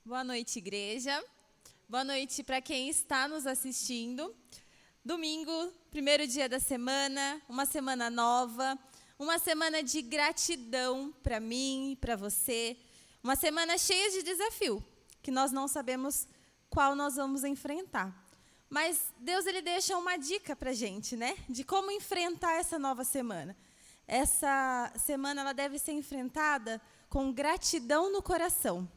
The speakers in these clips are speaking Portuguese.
Boa noite, igreja. Boa noite para quem está nos assistindo. Domingo, primeiro dia da semana, uma semana nova, uma semana de gratidão para mim e para você. Uma semana cheia de desafio, que nós não sabemos qual nós vamos enfrentar. Mas Deus ele deixa uma dica para a gente, né? De como enfrentar essa nova semana. Essa semana ela deve ser enfrentada com gratidão no coração.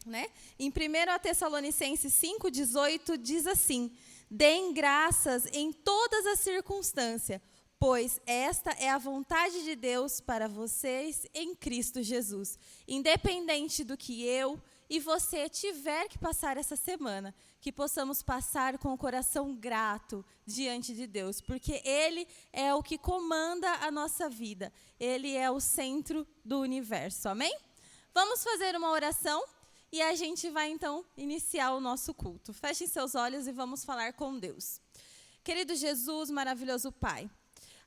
Né? Em 1 Tessalonicenses 5,18 diz assim: deem graças em todas as circunstâncias, pois esta é a vontade de Deus para vocês em Cristo Jesus. Independente do que eu e você tiver que passar essa semana, que possamos passar com o coração grato diante de Deus, porque Ele é o que comanda a nossa vida, Ele é o centro do universo, amém? Vamos fazer uma oração? E a gente vai, então, iniciar o nosso culto. Fechem seus olhos e vamos falar com Deus. Querido Jesus, maravilhoso Pai,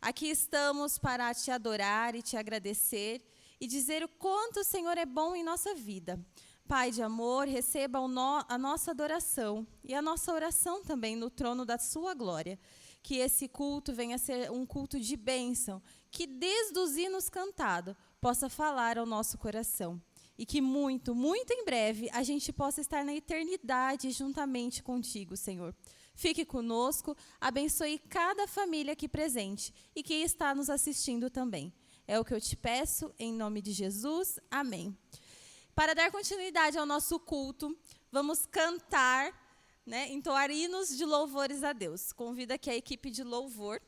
aqui estamos para te adorar e te agradecer e dizer o quanto o Senhor é bom em nossa vida. Pai de amor, receba a nossa adoração e a nossa oração também no trono da sua glória. Que esse culto venha a ser um culto de bênção, que desde os hinos cantados possa falar ao nosso coração. E que muito, muito em breve a gente possa estar na eternidade juntamente contigo, Senhor. Fique conosco, abençoe cada família aqui presente e que está nos assistindo também. É o que eu te peço, em nome de Jesus. Amém. Para dar continuidade ao nosso culto, vamos cantar, né, entoar hinos de louvores a Deus. Convido aqui a equipe de louvor.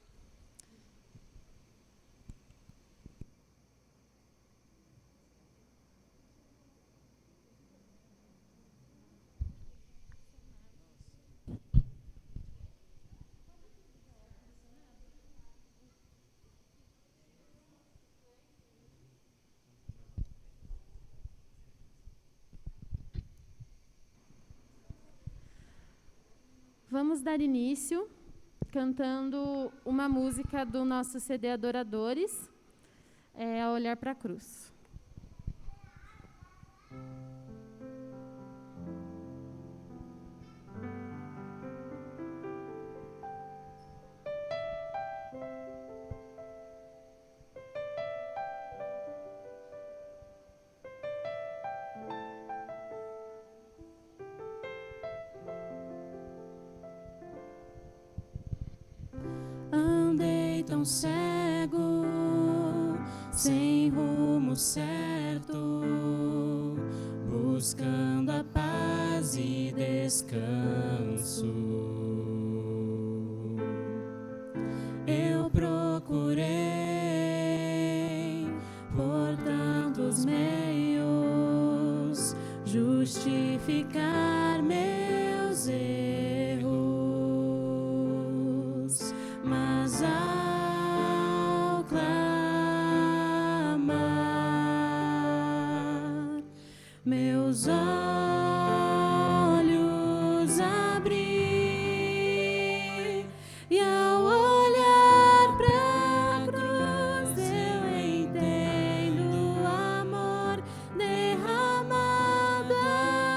Vamos dar início cantando uma música do nosso CD Adoradores, A Olhar para a Cruz. Andei tão cego, sem rumo certo, buscando a paz e descanso. Eu procurei por tantos meios justificar meus erros, mas ao clamar, meus olhos abri e ao olhar pra cruz eu entendo o amor derramado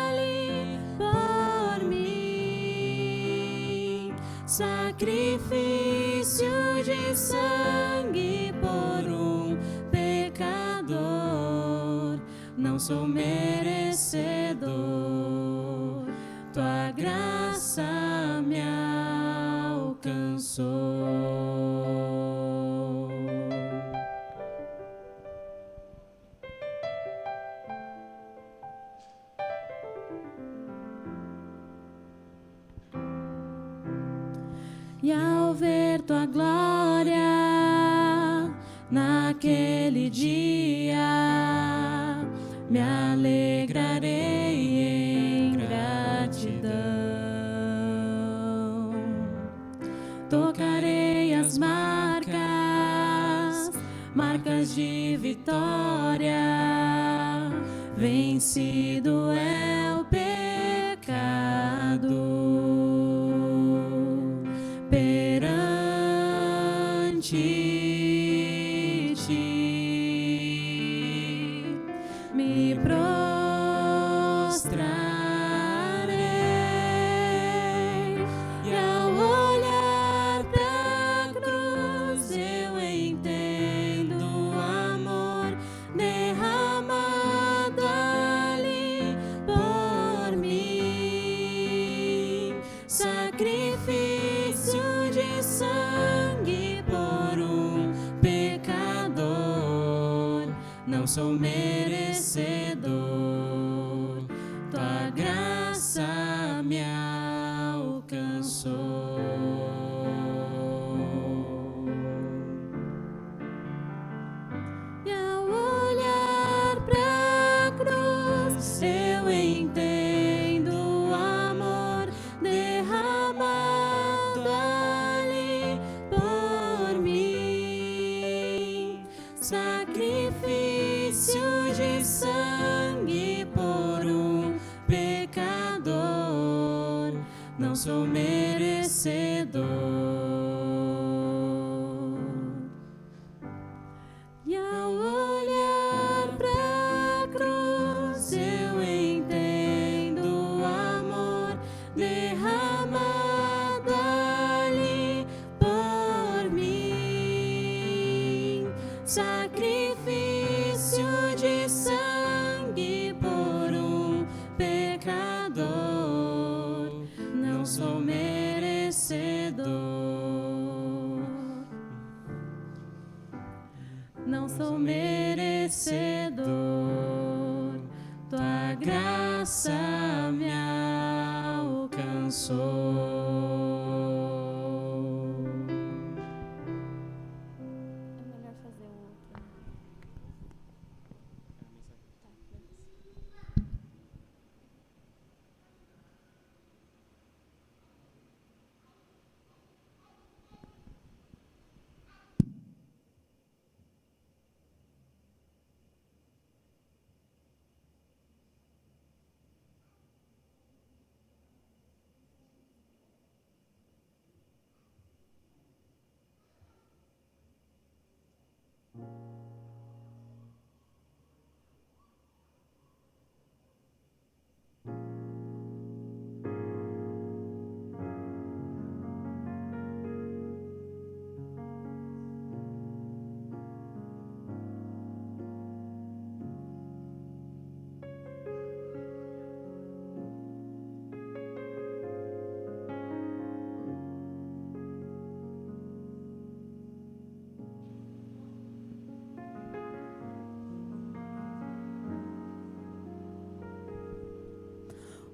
ali por mim, sacrifício de sangue por um pecador. Não sou merecedor, tua graça me alcançou. E ao ver tua glória naquele dia, me alegrarei em gratidão. Tocarei as marcas de vitória. Vencido é o pecado. Perante ti me prostrarei. não sou merecedor, tua graça me alcançou. E ao olhar pra cruz, Eu entendo o amor derramado ali por mim, sacrifício de sangue por um pecador, não sou merecedor. e ao olhar pra cruz, Eu entendo o amor derramado ali por mim, sacrifício de sangue por um pecador, não sou merecedor. não sou Merecedor, tua graça me alcançou. É melhor fazer outra.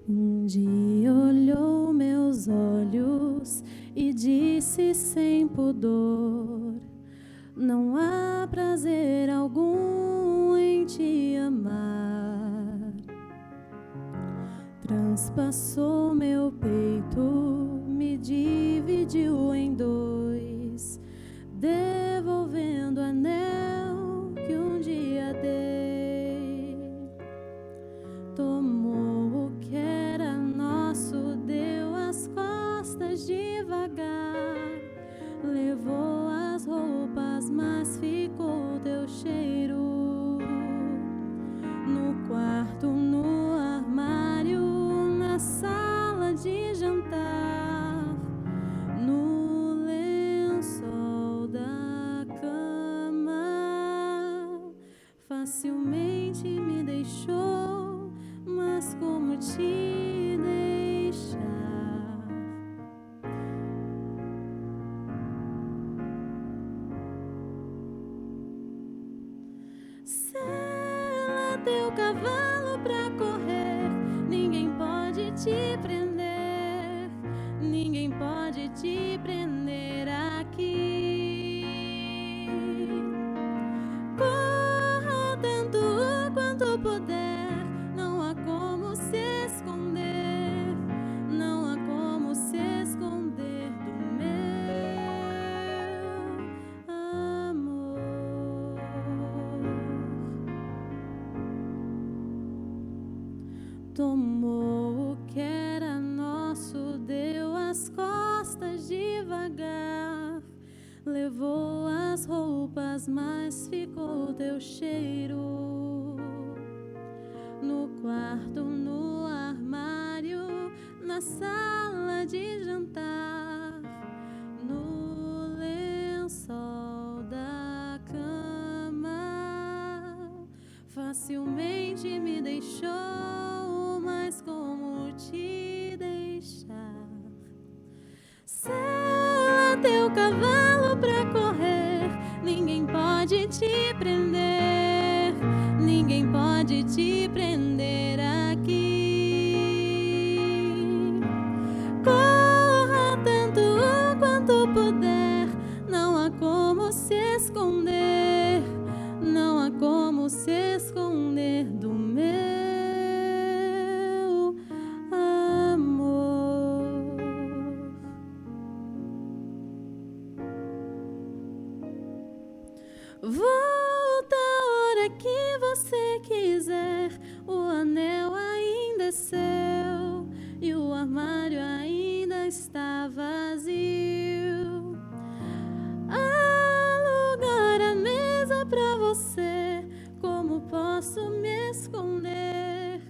Um dia olhou meus olhos e disse sem pudor: não há prazer algum em te amar. Transpassou meu peito, me dividiu em dois, devolvendo o anel que um dia dei. Tomou o que era nosso, deu as costas devagar, levou as roupas, mas ficou teu cheiro. No quarto, no armário, na sala de jantar, no lençol da cama, facilmente me deixou, mas como te deixar? Sela teu cavalo pra correr, ninguém pode te prender, ninguém pode te prender aqui. Corra tanto quanto puder, não há como se esconder, não há como se esconder do meu amor. Tomou o que era nosso, deu as costas devagar, levou as roupas, mas ficou teu cheiro. No quarto, no armário, na sala de jantar, no lençol da cama, facilmente me deixou, mas como te deixar? Sela teu cavalo pra correr, ninguém pode te prender, pode te prender aqui. Corra tanto quanto puder, não há como se esconder, não há como se esconder do meu amor. Volta a hora que você quiser, o anel ainda é seu e o armário ainda está vazio. Há lugar à mesa pra você, como posso me esconder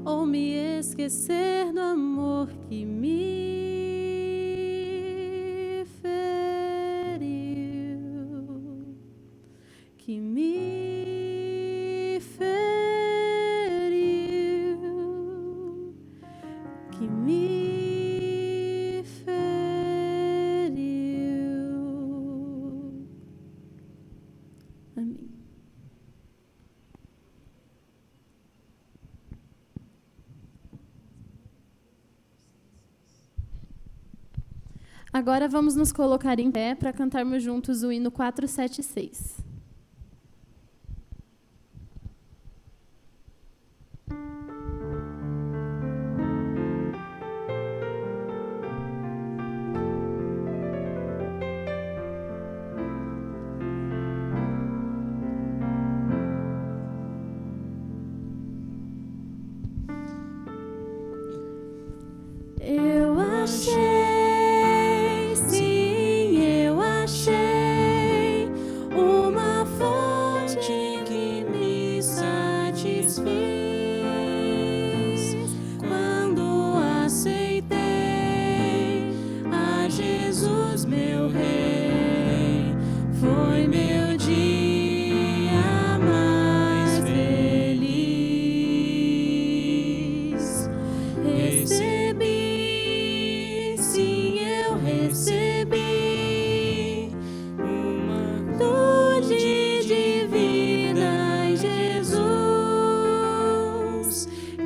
ou me esquecer do amor que me feriu, que me feriu, que me feriu. Amém. Agora vamos nos colocar em pé para cantarmos juntos o hino 476. Eu achei, sim, eu achei uma fonte que me satisfez quando aceitei a Jesus, meu Rei. Foi meu dia mais feliz. Recebi, sim, eu recebi uma atitude de vida em Jesus,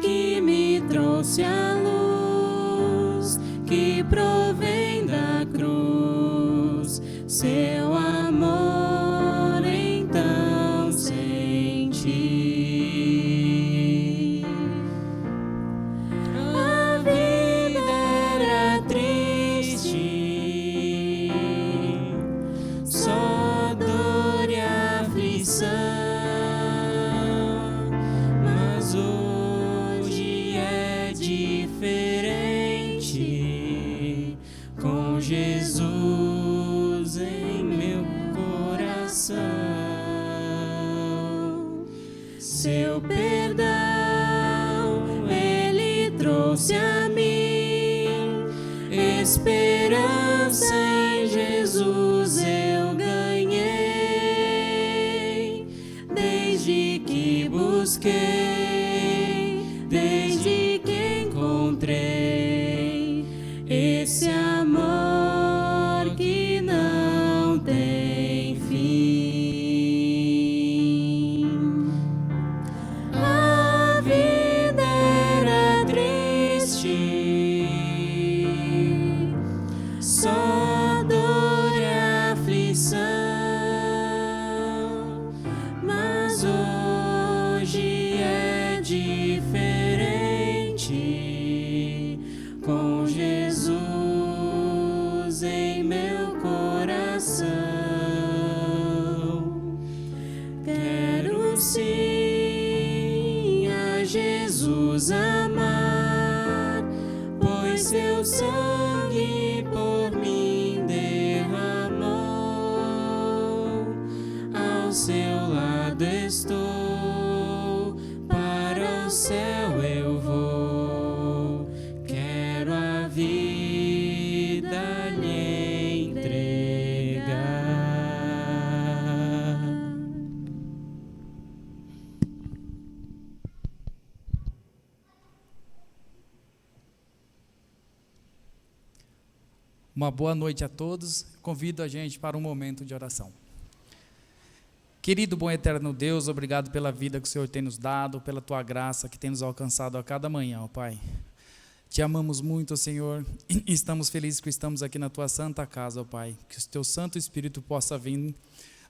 que me trouxe a luz que provém da cruz. Seu amor então senti. A vida era triste, só dor e aflição, mas hoje é diferente, com Jesus em meu coração. Seu perdão Ele trouxe a mim, esperança em Jesus eu ganhei, desde que busquei, desde que encontrei esse amor que não tem fim. A vida era triste, só dor e aflição, mas hoje é diferente, com Jesus em meu coração. Quero sim a Jesus amar, pois seu sangue por mim derramou. Ao seu lado estou, para o céu eu vou. Quero a vida lhe entregar. Uma boa noite a todos. Convido a gente para um momento de oração. Querido, bom e eterno Deus, obrigado pela vida que o Senhor tem nos dado, pela Tua graça que tem nos alcançado a cada manhã, ó Pai. Te amamos muito, Senhor, e estamos felizes que estamos aqui na Tua santa casa, ó Pai. Que o Teu Santo Espírito possa vir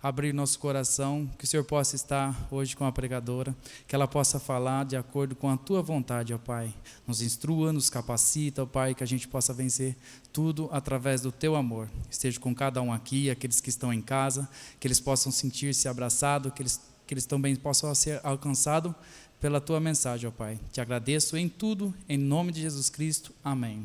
abrir nosso coração, que o Senhor possa estar hoje com a pregadora, que ela possa falar de acordo com a Tua vontade, ó Pai. Nos instrua, nos capacita, ó Pai, que a gente possa vencer tudo através do Teu amor. Esteja com cada um aqui, aqueles que estão em casa, que eles possam sentir-se abraçados, que eles também possam ser alcançados pela Tua mensagem, ó Pai. Te agradeço em tudo, em nome de Jesus Cristo. Amém.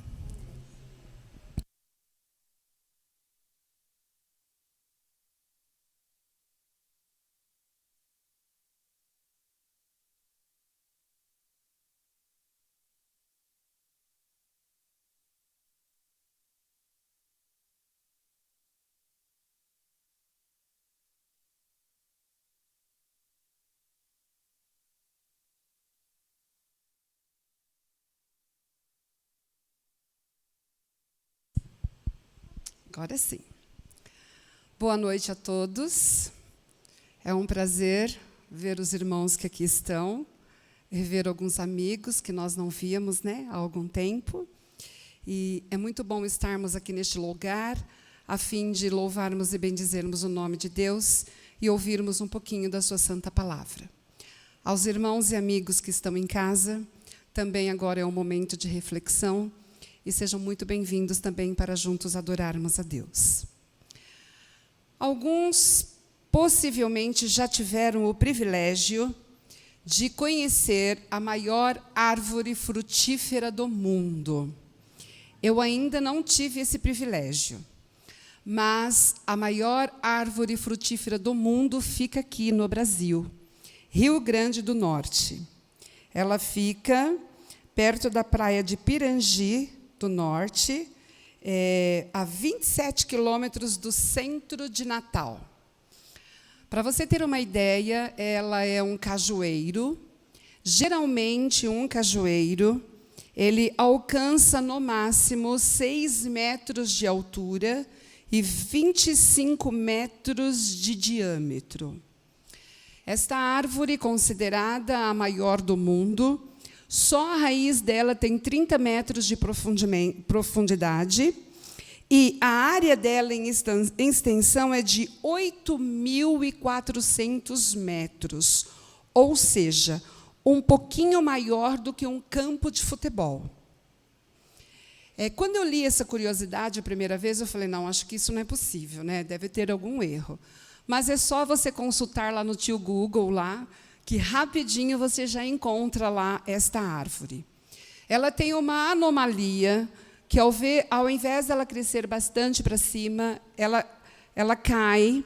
Agora sim. Boa noite a todos. É um prazer ver os irmãos que aqui estão, rever alguns amigos que nós não víamos, né, há algum tempo. E é muito bom estarmos aqui neste lugar, a fim de louvarmos e bendizermos o nome de Deus e ouvirmos um pouquinho da sua santa palavra. Aos irmãos e amigos que estão em casa, também agora é um momento de reflexão, e sejam muito bem-vindos também para juntos adorarmos a Deus. Alguns possivelmente já tiveram o privilégio de conhecer a maior árvore frutífera do mundo. Eu ainda não tive esse privilégio, mas a maior árvore frutífera do mundo fica aqui no Brasil, Rio Grande do Norte. Ela fica perto da praia de Pirangi, do Norte, a 27 quilômetros do centro de Natal. Para você ter uma ideia, ela é um cajueiro. Geralmente, um cajueiro, ele alcança, no máximo, 6 metros de altura e 25 metros de diâmetro. Esta árvore, considerada a maior do mundo, só a raiz dela tem 30 metros de profundidade e a área dela em extensão é de 8.400 metros, ou seja, um pouquinho maior do que um campo de futebol. Quando eu li essa curiosidade a primeira vez, eu falei, não, acho que isso não é possível, né? Deve ter algum erro. Mas é só você consultar lá no tio Google, lá, que rapidinho você já encontra lá esta árvore. Ela tem uma anomalia, que ao invés dela crescer bastante para cima, ela cai,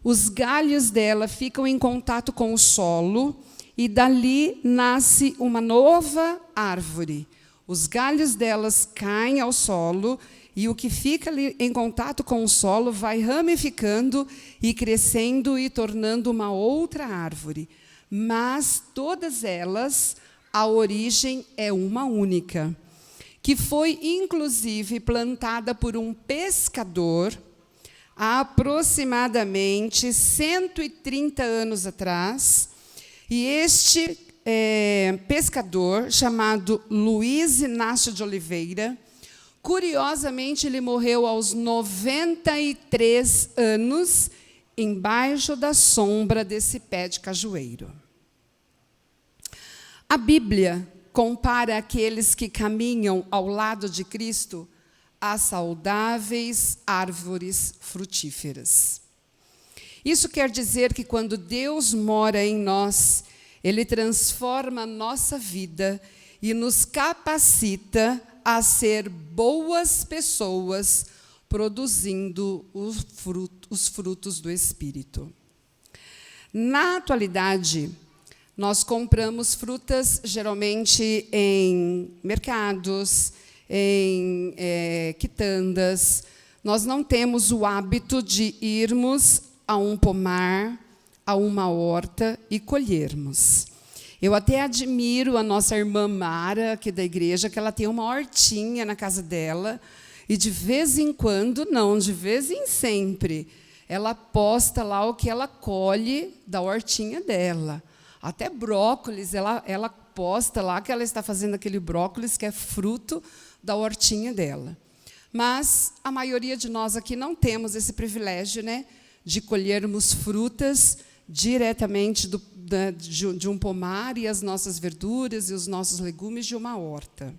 os galhos dela ficam em contato com o solo, e dali nasce uma nova árvore. Os galhos delas caem ao solo, e o que fica ali em contato com o solo vai ramificando e crescendo e tornando uma outra árvore. Mas todas elas, a origem é uma única, que foi, inclusive, plantada por um pescador há aproximadamente 130 anos atrás. E este pescador, chamado Luiz Inácio de Oliveira, curiosamente, ele morreu aos 93 anos, embaixo da sombra desse pé de cajueiro. A Bíblia compara aqueles que caminham ao lado de Cristo a saudáveis árvores frutíferas. Isso quer dizer que quando Deus mora em nós, Ele transforma a nossa vida e nos capacita a ser boas pessoas, produzindo os frutos do Espírito. Na atualidade, nós compramos frutas, geralmente, em mercados, em quitandas. Nós não temos o hábito de irmos a um pomar, a uma horta e colhermos. Eu até admiro a nossa irmã Mara, aqui da igreja, que ela tem uma hortinha na casa dela, e de vez em quando, não, de vez em sempre, ela posta lá o que ela colhe da hortinha dela. Até brócolis, ela posta lá que ela está fazendo aquele brócolis que é fruto da hortinha dela. Mas a maioria de nós aqui não temos esse privilégio, né, de colhermos frutas diretamente de um pomar e as nossas verduras e os nossos legumes de uma horta.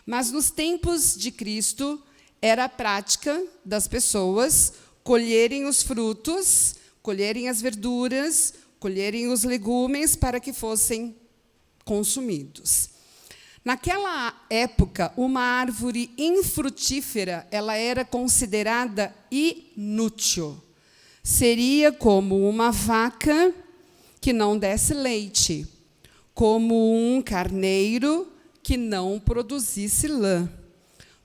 Mas nos tempos de Cristo, era a prática das pessoas colherem os frutos, colherem as verduras, colherem os legumes para que fossem consumidos. Naquela época, uma árvore infrutífera, ela era considerada inútil. Seria como uma vaca que não desse leite, como um carneiro que não produzisse lã.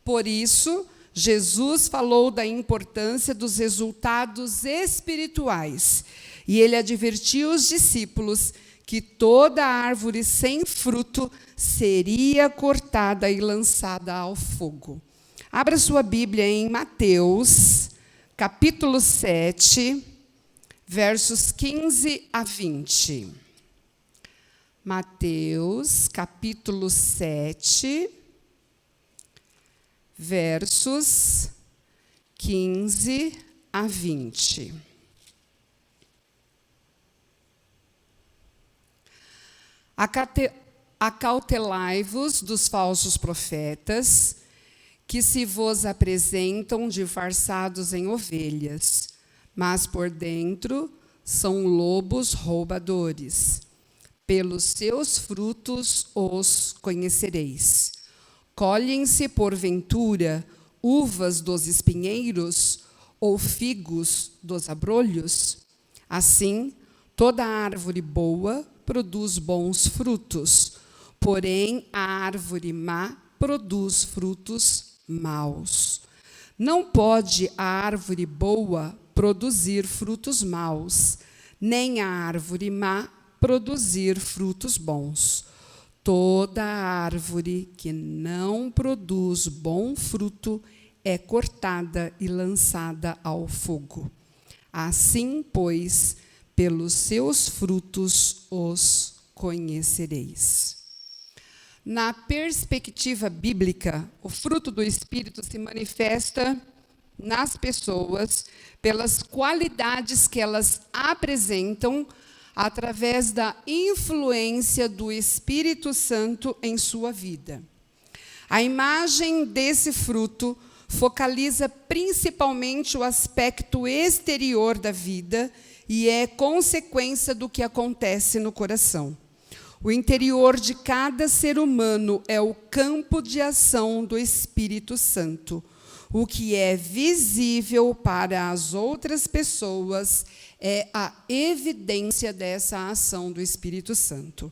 Por isso, Jesus falou da importância dos resultados espirituais, e ele advertiu os discípulos que toda árvore sem fruto seria cortada e lançada ao fogo. Abra sua Bíblia em Mateus, capítulo 7, versos 15 a 20. Mateus, capítulo 7, versos 15 a 20. Acautelai-vos dos falsos profetas, que se vos apresentam disfarçados em ovelhas, mas por dentro são lobos roubadores. Pelos seus frutos os conhecereis. Colhem-se, porventura, uvas dos espinheiros ou figos dos abrolhos? Assim, toda árvore boa produz bons frutos, porém a árvore má produz frutos maus. Não pode a árvore boa produzir frutos maus, nem a árvore má produzir frutos bons. Toda árvore que não produz bom fruto é cortada e lançada ao fogo. Assim, pois, pelos seus frutos os conhecereis. Na perspectiva bíblica, o fruto do Espírito se manifesta nas pessoas pelas qualidades que elas apresentam através da influência do Espírito Santo em sua vida. A imagem desse fruto focaliza principalmente o aspecto exterior da vida e é consequência do que acontece no coração. O interior de cada ser humano é o campo de ação do Espírito Santo. O que é visível para as outras pessoas é a evidência dessa ação do Espírito Santo.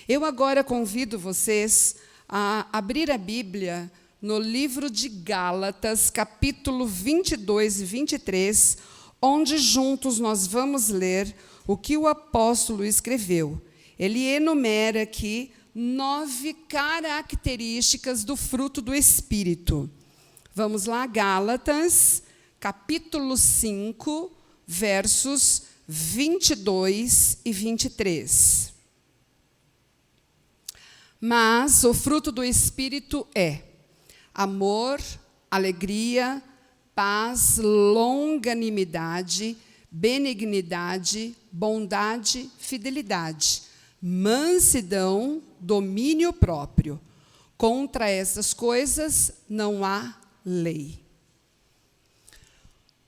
Eu agora convido vocês a abrir a Bíblia no livro de Gálatas, capítulo 22 e 23, onde juntos nós vamos ler o que o apóstolo escreveu. Ele enumera aqui 9 características do fruto do Espírito. Vamos lá, Gálatas, capítulo 5, versos 22 e 23. Mas o fruto do Espírito é amor, alegria, paz, longanimidade, benignidade, bondade, fidelidade, mansidão, domínio próprio. Contra essas coisas não há lei.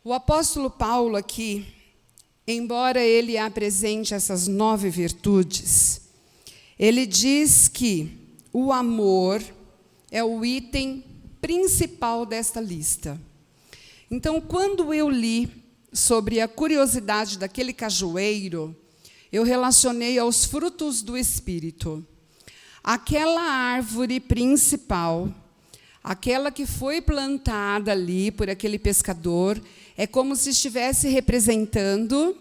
O apóstolo Paulo aqui, embora ele apresente essas 9 virtudes, ele diz que o amor é o item principal desta lista. Então, quando eu li sobre a curiosidade daquele cajueiro, eu relacionei aos frutos do Espírito. Aquela árvore principal, aquela que foi plantada ali por aquele pescador, é como se estivesse representando...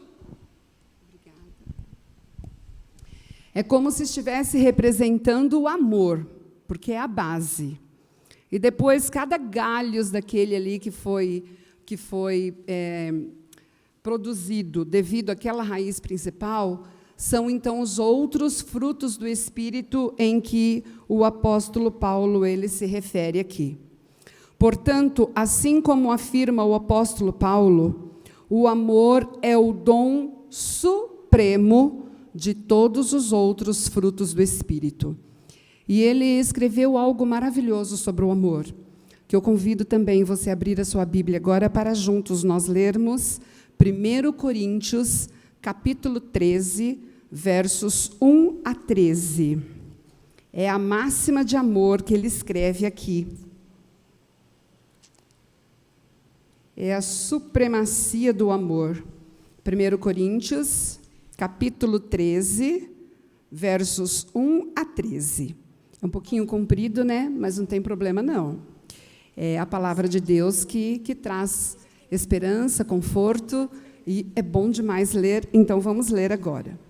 É como se estivesse representando o amor, porque é a base. E depois, cada galho daquele ali que foi produzido devido àquela raiz principal, são então os outros frutos do Espírito em que o apóstolo Paulo ele se refere aqui. Portanto, assim como afirma o apóstolo Paulo, o amor é o dom supremo de todos os outros frutos do Espírito. E ele escreveu algo maravilhoso sobre o amor, que eu convido também você a abrir a sua Bíblia agora para juntos nós lermos 1 Coríntios, capítulo 13, versos 1 a 13. É a máxima de amor que ele escreve aqui. É a supremacia do amor. 1 Coríntios, capítulo 13, versos 1 a 13. É um pouquinho comprido, né? Mas não tem problema, não. É a palavra de Deus que traz esperança, conforto, e é bom demais ler, então vamos ler agora.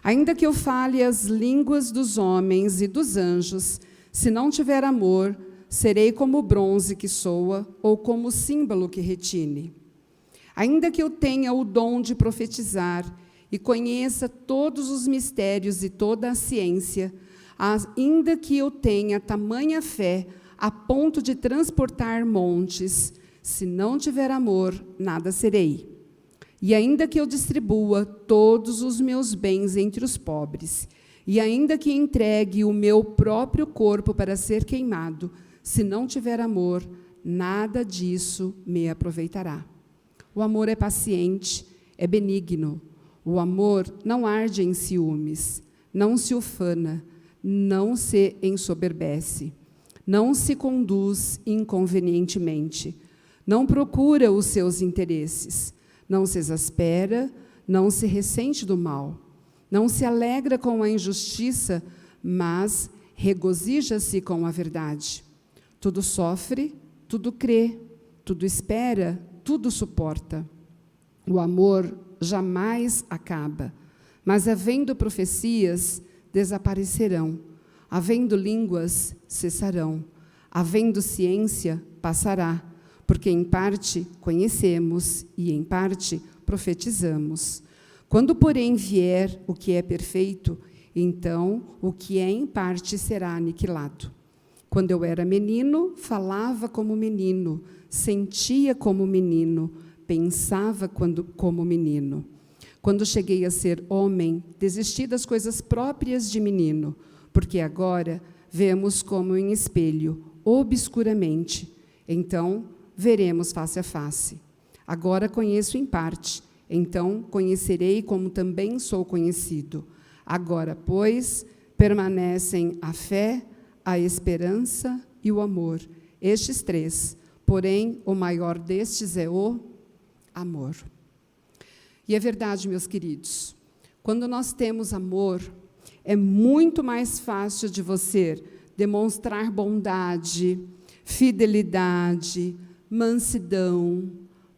Ainda que eu fale as línguas dos homens e dos anjos, se não tiver amor, serei como o bronze que soa ou como o símbolo que retine. Ainda que eu tenha o dom de profetizar e conheça todos os mistérios e toda a ciência, ainda que eu tenha tamanha fé a ponto de transportar montes, se não tiver amor, nada serei. E ainda que eu distribua todos os meus bens entre os pobres, e ainda que entregue o meu próprio corpo para ser queimado, se não tiver amor, nada disso me aproveitará. O amor é paciente, é benigno. O amor não arde em ciúmes, não se ufana, não se ensoberbece, não se conduz inconvenientemente, não procura os seus interesses, não se exaspera, não se ressente do mal, não se alegra com a injustiça, mas regozija-se com a verdade. Tudo sofre, tudo crê, tudo espera, tudo suporta. O amor jamais acaba, mas havendo profecias, desaparecerão, havendo línguas, cessarão, havendo ciência, passará, porque em parte conhecemos e em parte profetizamos. Quando, porém, vier o que é perfeito, então o que é em parte será aniquilado. Quando eu era menino, falava como menino, sentia como menino, pensava como menino. Quando cheguei a ser homem, desisti das coisas próprias de menino, porque agora vemos como em espelho, obscuramente. Então, veremos face a face. Agora conheço em parte, então conhecerei como também sou conhecido. Agora, pois, permanecem a fé, a esperança e o amor. Estes três, porém, o maior destes é o amor. E é verdade, meus queridos, quando nós temos amor, é muito mais fácil de você demonstrar bondade, fidelidade, mansidão,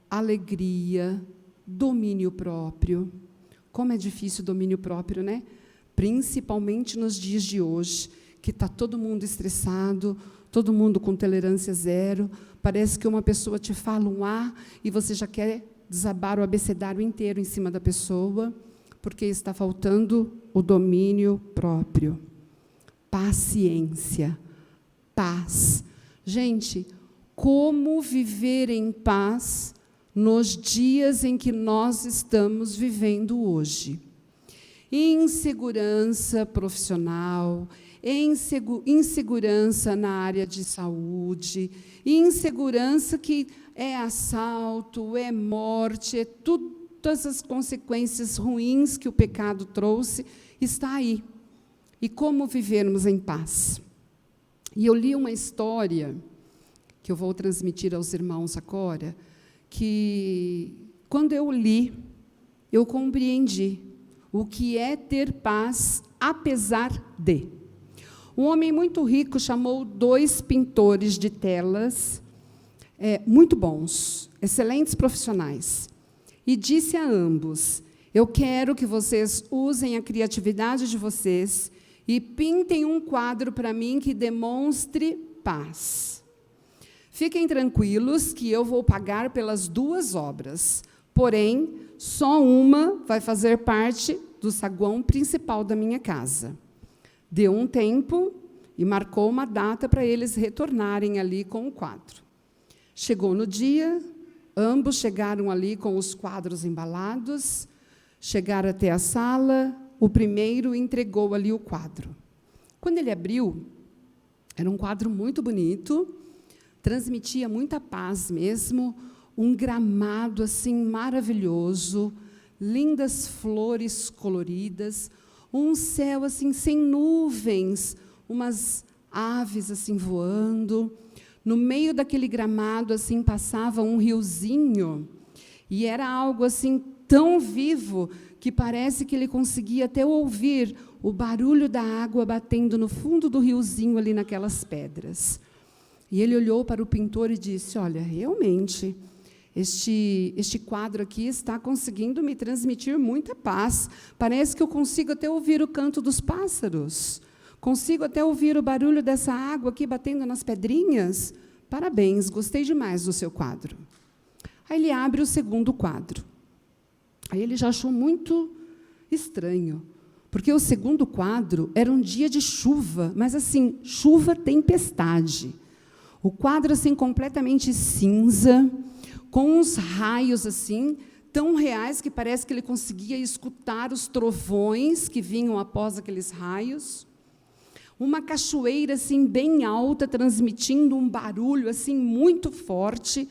alegria, domínio próprio. Como é difícil o domínio próprio, né? Principalmente nos dias de hoje, que está todo mundo estressado, todo mundo com tolerância zero, parece que uma pessoa te fala um A e você já quer desabar o abecedário inteiro em cima da pessoa, porque está faltando o domínio próprio. Paciência, paz. Gente, como viver em paz nos dias em que nós estamos vivendo hoje? Insegurança profissional, insegurança na área de saúde, insegurança que é assalto, é morte, é todas as consequências ruins que o pecado trouxe, está aí. E como vivermos em paz? E eu li uma história, que eu vou transmitir aos irmãos agora, que, quando eu li, eu compreendi o que é ter paz, apesar de. Um homem muito rico chamou 2 pintores de telas, muito bons, excelentes profissionais, e disse a ambos: eu quero que vocês usem a criatividade de vocês e pintem um quadro para mim que demonstre paz. Fiquem tranquilos que eu vou pagar pelas 2 obras, Porém, só uma vai fazer parte do saguão principal da minha casa. Deu um tempo e marcou uma data para eles retornarem ali com o quadro. Chegou no dia, ambos chegaram ali com os quadros embalados, chegaram até a sala, o primeiro entregou ali o quadro. Quando ele abriu, era um quadro muito bonito, transmitia muita paz mesmo, um gramado assim maravilhoso, lindas flores coloridas, um céu assim sem nuvens, umas aves assim voando. No meio daquele gramado assim passava um riozinho, e era algo assim tão vivo que parece que ele conseguia até ouvir o barulho da água batendo no fundo do riozinho ali naquelas pedras. E ele olhou para o pintor e disse: olha, realmente, este quadro aqui está conseguindo me transmitir muita paz. Parece que eu consigo até ouvir o canto dos pássaros. Consigo até ouvir o barulho dessa água aqui batendo nas pedrinhas. Parabéns, gostei demais do seu quadro. Aí ele abre o segundo quadro. Aí ele já achou muito estranho, porque o segundo quadro era um dia de chuva, mas assim, chuva tempestade. O quadro assim completamente cinza, com uns raios assim tão reais que parece que ele conseguia escutar os trovões que vinham após aqueles raios. Uma cachoeira assim bem alta, transmitindo um barulho assim muito forte.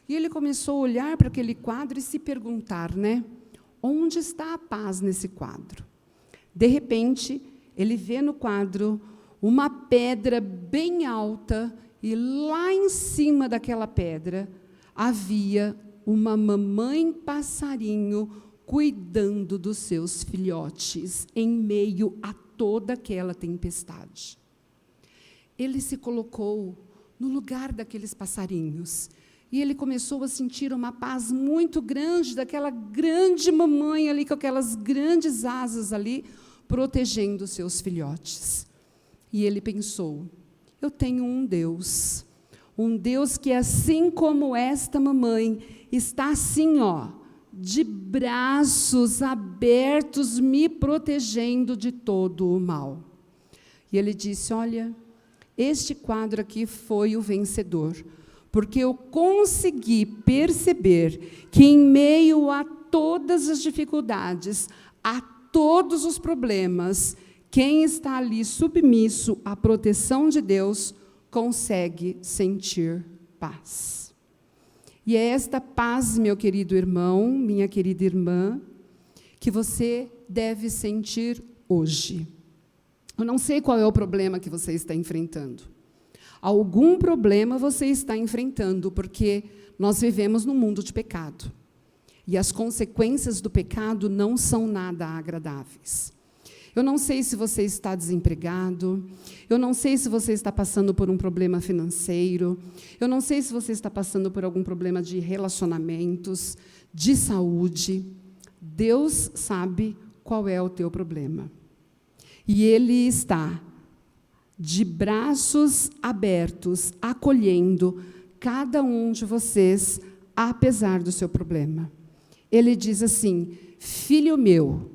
E ele começou a olhar para aquele quadro e se perguntar, né? Onde está a paz nesse quadro? De repente, ele vê no quadro uma pedra bem alta, e lá em cima daquela pedra havia uma mamãe passarinho cuidando dos seus filhotes em meio a toda aquela tempestade. Ele se colocou no lugar daqueles passarinhos e ele começou a sentir uma paz muito grande daquela grande mamãe ali, com aquelas grandes asas ali, protegendo os seus filhotes. E ele pensou: eu tenho um Deus que, assim como esta mamãe, está assim, ó, de braços abertos, me protegendo de todo o mal. E ele disse: olha, este quadro aqui foi o vencedor, porque eu consegui perceber que, em meio a todas as dificuldades, a todos os problemas, quem está ali submisso à proteção de Deus consegue sentir paz. E é esta paz, meu querido irmão, minha querida irmã, que você deve sentir hoje. Eu não sei qual é o problema que você está enfrentando. Algum problema você está enfrentando, porque nós vivemos num mundo de pecado. E as consequências do pecado não são nada agradáveis. Eu não sei se você está desempregado, eu não sei se você está passando por um problema financeiro, eu não sei se você está passando por algum problema de relacionamentos, de saúde. Deus sabe qual é o teu problema. E Ele está de braços abertos, acolhendo cada um de vocês, apesar do seu problema. Ele diz assim: filho meu,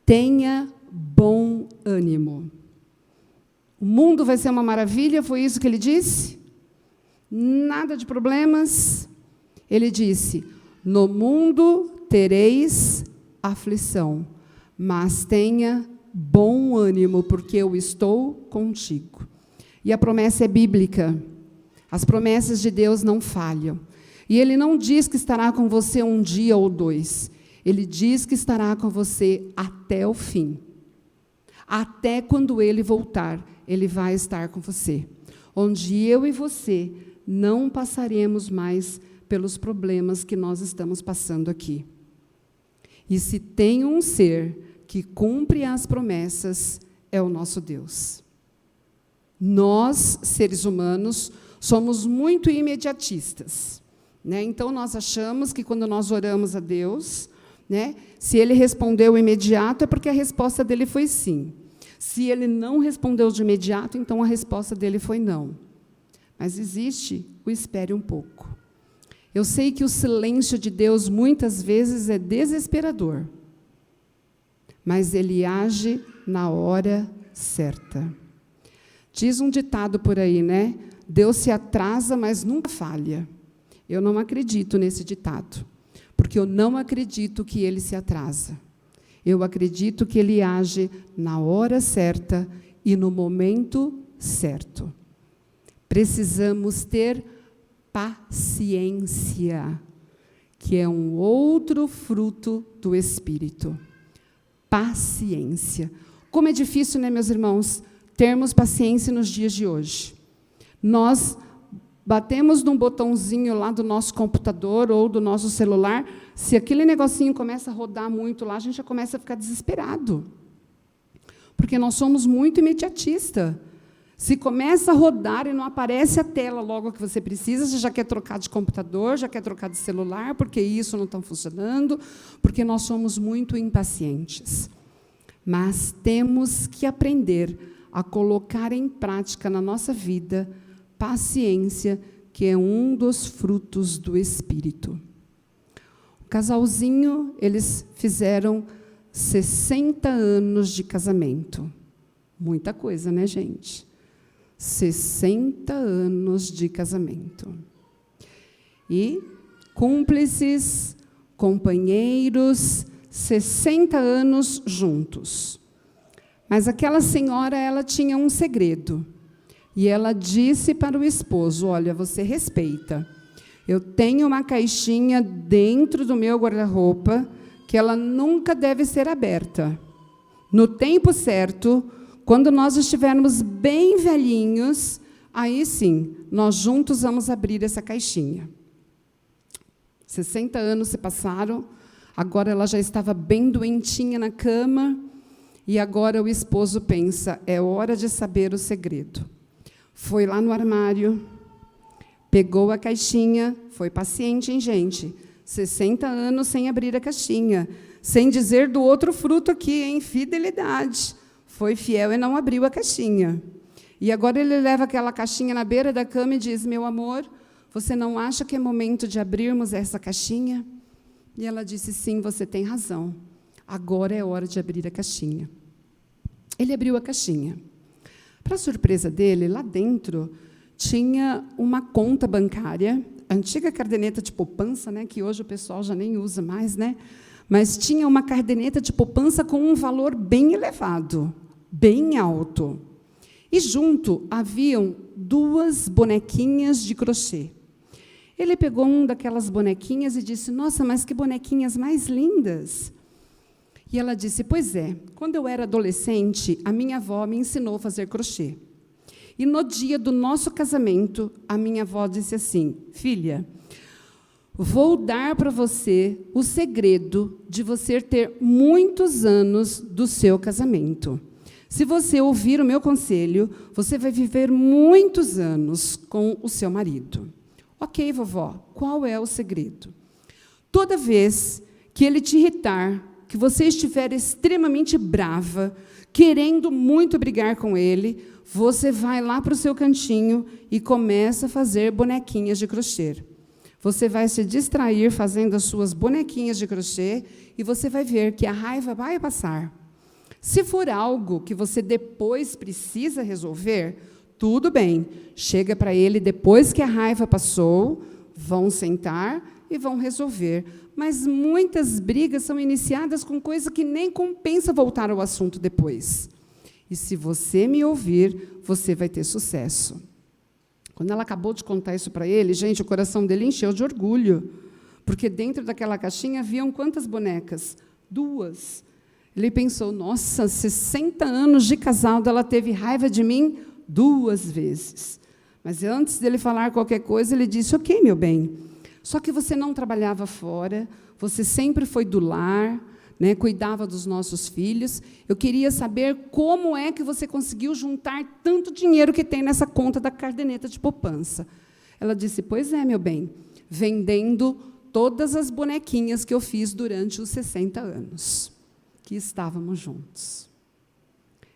tenha bom ânimo. O mundo vai ser uma maravilha, foi isso que ele disse? Nada de problemas. Ele disse: no mundo tereis aflição, mas tenha bom ânimo, porque eu estou contigo. E a promessa é bíblica. As promessas de Deus não falham. E Ele não diz que estará com você um dia ou dois. Ele diz que estará com você até o fim. Até quando Ele voltar, Ele vai estar com você. Onde eu e você não passaremos mais pelos problemas que nós estamos passando aqui. E se tem um ser que cumpre as promessas, é o nosso Deus. Nós, seres humanos, somos muito imediatistas, né? Então, nós achamos que quando nós oramos a Deus, né, se Ele respondeu imediato, é porque a resposta dele foi sim. Se Ele não respondeu de imediato, então a resposta dele foi não. Mas existe o espere um pouco. Eu sei que o silêncio de Deus muitas vezes é desesperador, mas Ele age na hora certa. Diz um ditado por aí, né? Deus se atrasa, mas nunca falha. Eu não acredito nesse ditado, porque eu não acredito que Ele se atrasa. Eu acredito que Ele age na hora certa e no momento certo. Precisamos ter paciência, que é um outro fruto do Espírito. Paciência. Como é difícil, né, meus irmãos, termos paciência nos dias de hoje. Nós batemos num botãozinho lá do nosso computador ou do nosso celular, se aquele negocinho começa a rodar muito lá, a gente já começa a ficar desesperado. Porque nós somos muito imediatistas. Se começa a rodar e não aparece a tela logo que você precisa, você já quer trocar de computador, já quer trocar de celular, porque isso não está funcionando, porque nós somos muito impacientes. Mas temos que aprender a colocar em prática na nossa vida paciência, que é um dos frutos do Espírito. O casalzinho, eles fizeram 60 anos de casamento. Muita coisa, né, gente? 60 anos de casamento. E cúmplices, companheiros, 60 anos juntos. Mas aquela senhora, ela tinha um segredo. E ela disse para o esposo, olha, você respeita. Eu tenho uma caixinha dentro do meu guarda-roupa que ela nunca deve ser aberta. No tempo certo, quando nós estivermos bem velhinhos, aí sim, nós juntos vamos abrir essa caixinha. 60 anos se passaram, agora ela já estava bem doentinha na cama, e agora o esposo pensa, é hora de saber o segredo. Foi lá no armário, pegou a caixinha, foi paciente, hein, gente? 60 anos sem abrir a caixinha, sem dizer do outro fruto aqui, hein? Fidelidade. Foi fiel e não abriu a caixinha. E agora ele leva aquela caixinha na beira da cama e diz, meu amor, você não acha que é momento de abrirmos essa caixinha? E ela disse, sim, você tem razão. Agora é hora de abrir a caixinha. Ele abriu a caixinha. Para surpresa dele, lá dentro tinha uma conta bancária, antiga caderneta de poupança, né, que hoje o pessoal já nem usa mais, né? Mas tinha uma caderneta de poupança com um valor bem elevado, bem alto. E junto haviam 2 bonequinhas de crochê. Ele pegou uma daquelas bonequinhas e disse, nossa, mas que bonequinhas mais lindas. E ela disse, pois é, quando eu era adolescente, a minha avó me ensinou a fazer crochê. E no dia do nosso casamento, a minha avó disse assim, filha, vou dar para você o segredo de você ter muitos anos do seu casamento. Se você ouvir o meu conselho, você vai viver muitos anos com o seu marido. Ok, vovó, qual é o segredo? Toda vez que ele te irritar, que você estiver extremamente brava, querendo muito brigar com ele, você vai lá para o seu cantinho e começa a fazer bonequinhas de crochê. Você vai se distrair fazendo as suas bonequinhas de crochê e você vai ver que a raiva vai passar. Se for algo que você depois precisa resolver, tudo bem, chega para ele depois que a raiva passou, vão sentar e vão resolver. Mas muitas brigas são iniciadas com coisa que nem compensa voltar ao assunto depois. E se você me ouvir, você vai ter sucesso. Quando ela acabou de contar isso para ele, gente, o coração dele encheu de orgulho, porque dentro daquela caixinha haviam quantas bonecas? 2. Ele pensou, nossa, 60 anos de casado, ela teve raiva de mim 2 vezes. Mas antes dele falar qualquer coisa, ele disse, ok, meu bem, só que você não trabalhava fora, você sempre foi do lar, né, cuidava dos nossos filhos. Eu queria saber como é que você conseguiu juntar tanto dinheiro que tem nessa conta da caderneta de poupança. Ela disse, pois é, meu bem, vendendo todas as bonequinhas que eu fiz durante os 60 anos que estávamos juntos.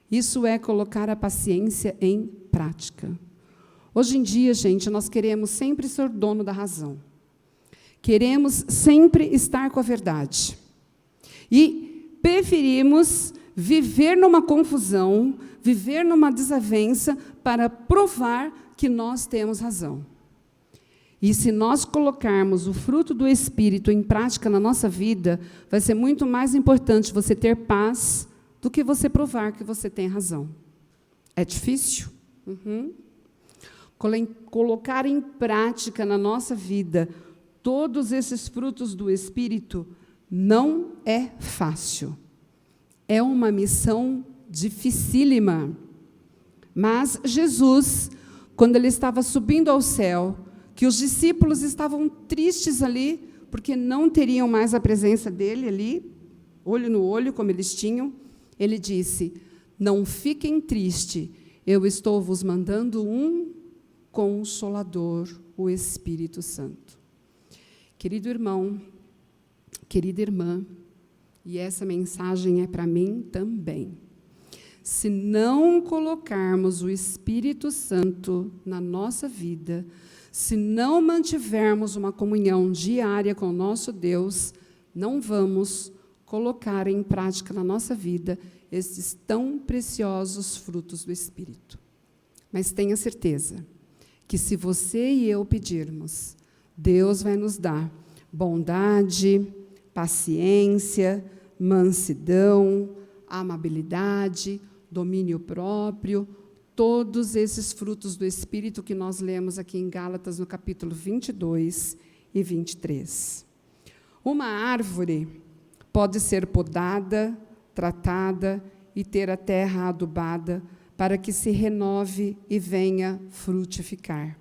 Isso é colocar a paciência em prática. Hoje em dia, gente, nós queremos sempre ser dono da razão. Queremos sempre estar com a verdade. E preferimos viver numa confusão, viver numa desavença para provar que nós temos razão. E se nós colocarmos o fruto do Espírito em prática na nossa vida, vai ser muito mais importante você ter paz do que você provar que você tem razão. É difícil? Colocar em prática na nossa vida todos esses frutos do Espírito não é fácil. É uma missão dificílima. Mas Jesus, quando ele estava subindo ao céu, que os discípulos estavam tristes ali, porque não teriam mais a presença dele ali, olho no olho, como eles tinham, ele disse: não fiquem tristes, eu estou vos mandando um Consolador, o Espírito Santo. Querido irmão, querida irmã, e essa mensagem é para mim também. Se não colocarmos o Espírito Santo na nossa vida, se não mantivermos uma comunhão diária com o nosso Deus, não vamos colocar em prática na nossa vida esses tão preciosos frutos do Espírito. Mas tenha certeza que se você e eu pedirmos, Deus vai nos dar bondade, paciência, mansidão, amabilidade, domínio próprio, todos esses frutos do Espírito que nós lemos aqui em Gálatas, no capítulo 22 e 23. Uma árvore pode ser podada, tratada e ter a terra adubada para que se renove e venha frutificar.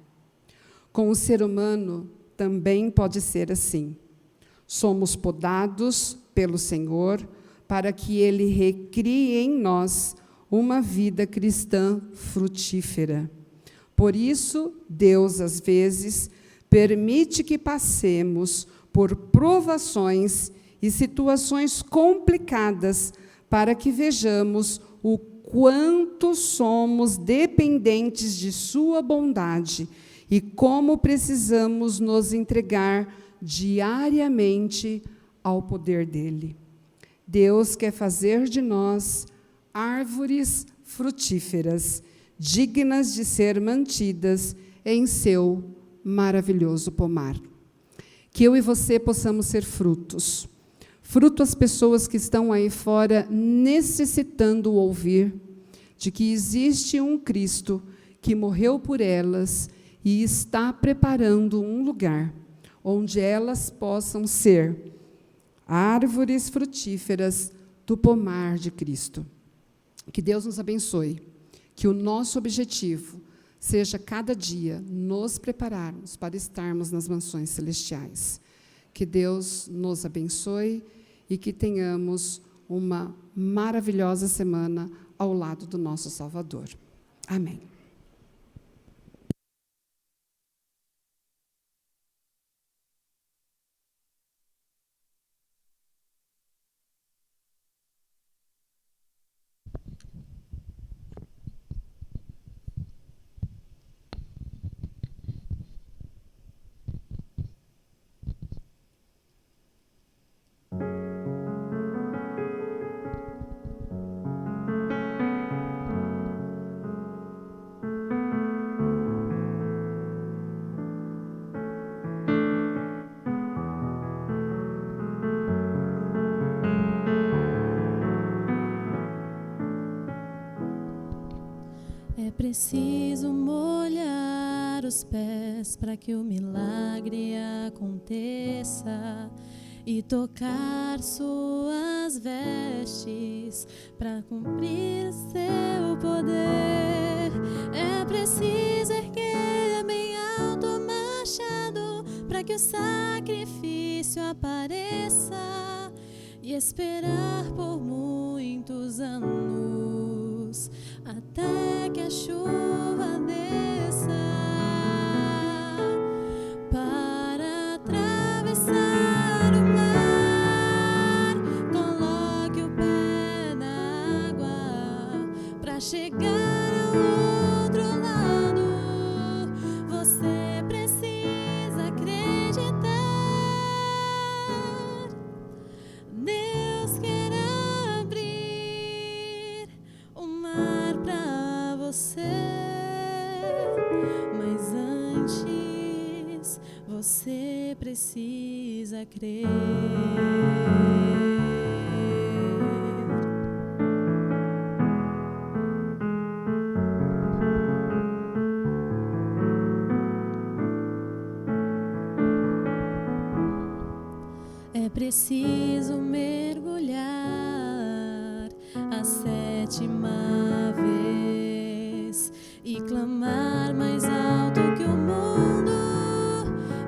Com o ser humano também pode ser assim. Somos podados pelo Senhor para que Ele recrie em nós uma vida cristã frutífera. Por isso, Deus, às vezes, permite que passemos por provações e situações complicadas para que vejamos o quanto somos dependentes de sua bondade e como precisamos nos entregar diariamente ao poder dele. Deus quer fazer de nós árvores frutíferas, dignas de ser mantidas em seu maravilhoso pomar. Que eu e você possamos ser frutos. Fruto às pessoas que estão aí fora necessitando ouvir de que existe um Cristo que morreu por elas e está preparando um lugar onde elas possam ser árvores frutíferas do pomar de Cristo. Que Deus nos abençoe, que o nosso objetivo seja cada dia nos prepararmos para estarmos nas mansões celestiais. Que Deus nos abençoe e que tenhamos uma maravilhosa semana ao lado do nosso Salvador. Amém. É preciso molhar os pés para que o milagre aconteça e tocar suas vestes para cumprir seu poder. É preciso erguer bem alto o machado para que o sacrifício apareça e esperar por muitos anos até que a chuva desça para atravessar o mar. Coloque o pé na água para chegar ao outro lado. Você precisa acreditar precisa crer. É preciso mergulhar a 7ª vez e clamar mais alto que o mundo,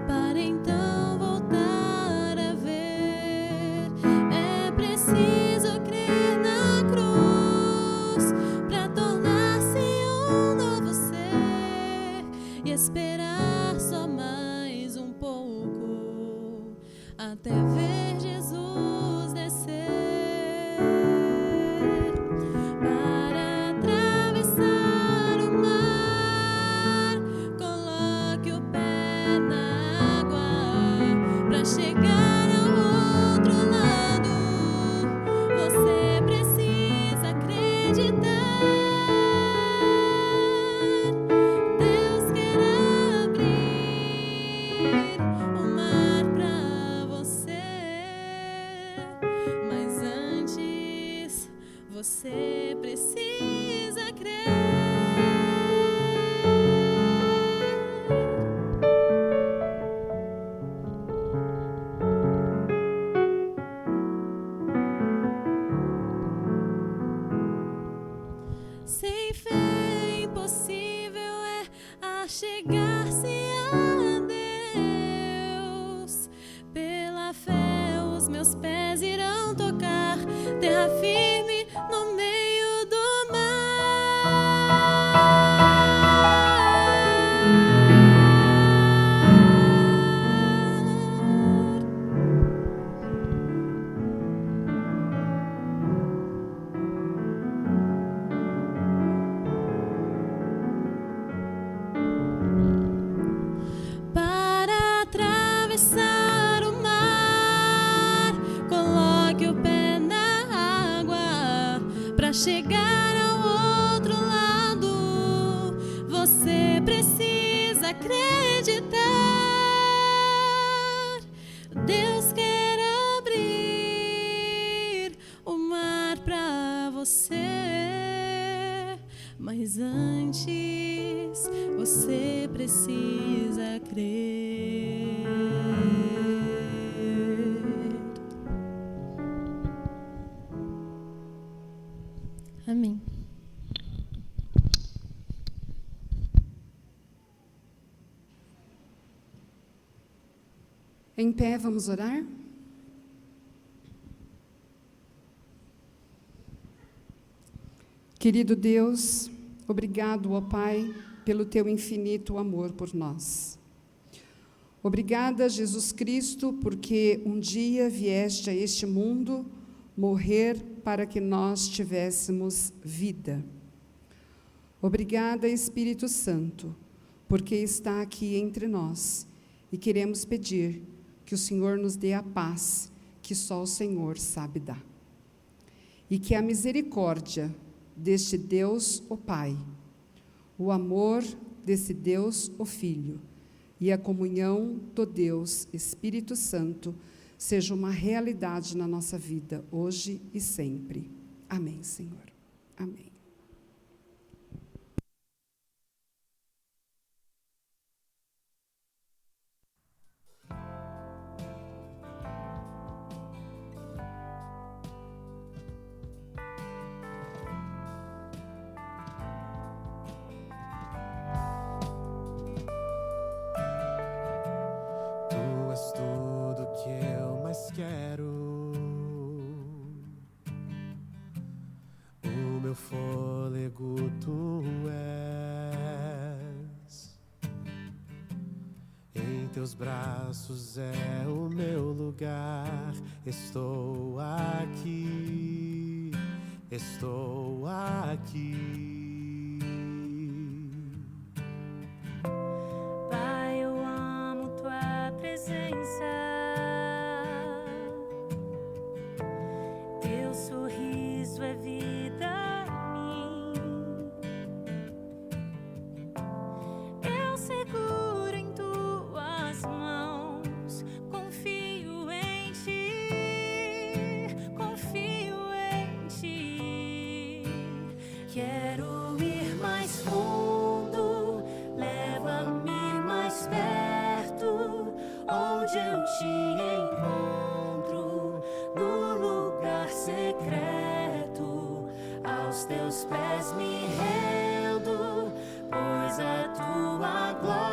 para então voltar a ver. É preciso crer na cruz para tornar-se um novo ser e esperar só mais um pouco até ver Jesus descer. Para atravessar o mar, coloque o pé na água. Para chegar ao outro lado, você precisa acreditar. Deus quer abrir o mar para você, mas antes você precisa crer. Sem fé impossível é achegar-se a Deus. Pela fé os meus pés irão tocar terra firme no meio do mar. Para atravessar o mar, coloque o pé na água. Para chegar ao outro lado, você precisa acreditar. Deus quer abrir o mar para você, mas antes você precisa crer. Amém. Em pé, vamos orar? Querido Deus, obrigado, ó Pai, pelo teu infinito amor por nós. Obrigada, Jesus Cristo, porque um dia vieste a este mundo morrer para que nós tivéssemos vida. Obrigada, Espírito Santo, porque está aqui entre nós e queremos pedir que o Senhor nos dê a paz que só o Senhor sabe dar. E que a misericórdia deste Deus, o Pai, o amor desse Deus, o Filho, e a comunhão do Deus Espírito Santo seja uma realidade na nossa vida, hoje e sempre. Amém, Senhor. Amém. Tu és tudo que eu mais quero, o meu fôlego tu és, em teus braços é o meu lugar, estou aqui, estou aqui. Pai, eu amo tua presença, teu sorriso é vida em mim. Eu seguro em tuas mãos Quero ir mais fundo, leva-me mais perto, onde eu te encontro, no lugar secreto. Aos teus pés me rendo, pois a tua glória